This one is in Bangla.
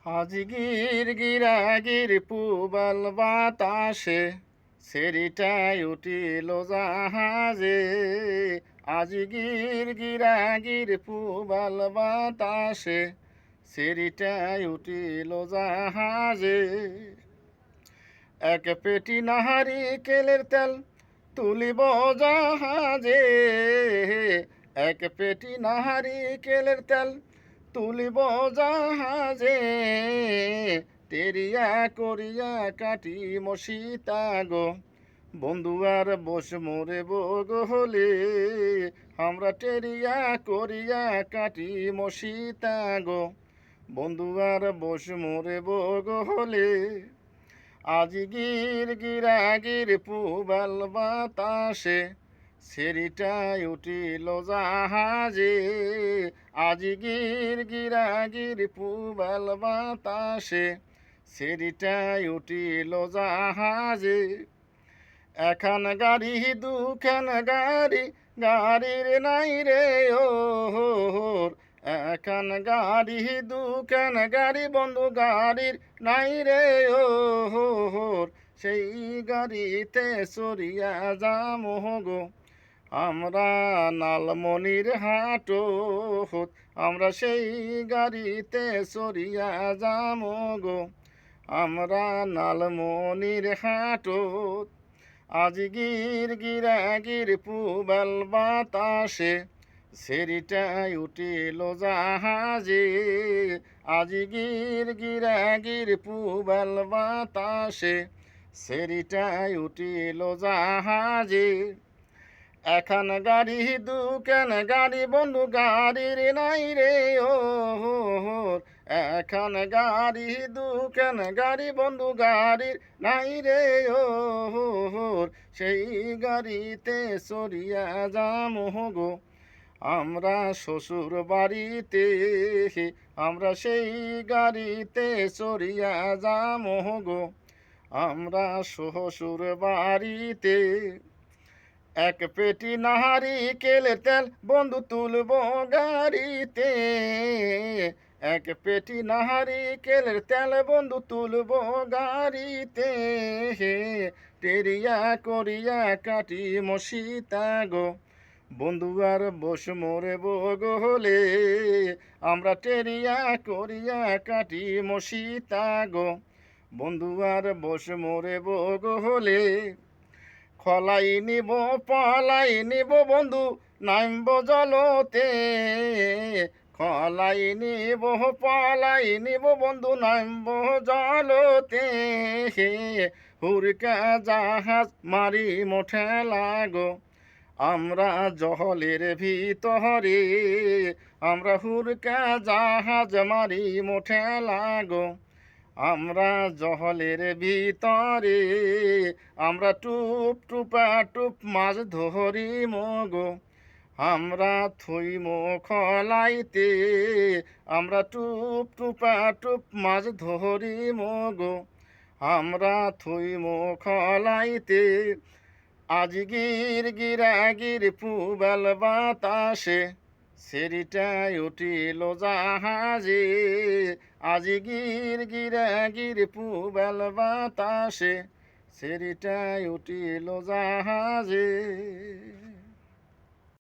আজিগির গিরাগির পুবাল বাতাসে সেরিটাই উঠিল জাহাজে। আজিগির গিরাগির পুবাল বাতাসে সেরিটাই উঠিল জাহাজে। এক পেটি নারিকেলের তেল তুলিব জাহাজে। এক পেটি নারিকেলের তেল তুলিব জাহাজে। টেরিয়া করিয়া কাটি মসিতা গো, বন্ধু আর বস মোরে বগলে। আমরা টেরিয়া করিয়া কাটি মসিতা গো, বন্ধু আর বস মোরে বগলে। আজিগির গিরাগির পুবাল বাতাসে সেরিটাই উঠিল জাহাজে। আজিগির গিরাগির পুবাল বাতাসে সেরিটাই উঠিল জাহাজে। এখান গাড়ি দুখান গাড়ি, গাড়ির নাই রে ওর। এখান গাড়ি দুখান গাড়ি, বন্ধু গাড়ির নাই রে ওর। সেই গাড়িতে চড়িয়া যামো গো আমরা নালমনির হাটো। আমরা সেই গাড়িতে চড়িয়া যামো গো আমরা নালমনির হাটো। আজিগির গিরাগির পুবাল বাতাসে সেরিটাই উঠিল জাহাজে। আজিগির গিরাগির পুবাল বাতাসে সেরিটাই উঠিল জাহাজে। এখান গাড়ি দুখান গাড়ি, বন্ধু গাড়ির নাই রে ওর। এখান গাড়ি দুখান গাড়ি, বন্ধু গাড়ির নাই রে ওর। সেই গাড়িতে চড়িয়া যামো গো আমরা শ্বশুর বাড়িতে। আমরা সেই গাড়িতে চড়িয়া যামো গো আমরা শ্বশুর বাড়িতে। এক পেটি নারিকেলের তেল বন্ধু তুলব গাড়িতে। এক পেটি নারিকেলের তেল বন্ধু তুলব গাড়িতে। টেরিয়া করিয়া কাটি মসিতা গো, বন্ধু আর বস মোরে বগলে। আমরা টেরিয়া করিয়া কাটি মসিতা গো, বন্ধু আর বস মোরে বগলে। খলাই নিব পলাই নিব বন্ধু নামব জলতে। খলাই নিব পলাই নিব বন্ধু নামব জলতে। হুরকা জাহাজ মারি মোঠে লাগো আমরা জহলের ভিতরে। আমরা হুরকা জাহাজ মারি মোঠে লাগো আমরা জহলের ভিতরে। আমরা টুপ টুপা টুপ মাছ ধরি মগো আমরা থইম খলাইতে। আমরা টুপ টুপা টুপ মাছ ধরি মগো আমরা থইম খলাইতে। আজিগির গিরাগির পুবাল বাতাসে সেরিটাই উঠিল জাহাজে। আজিগির গিরাগির পুবাল বাতাসে সেরিটাই উঠিল জাহাজে।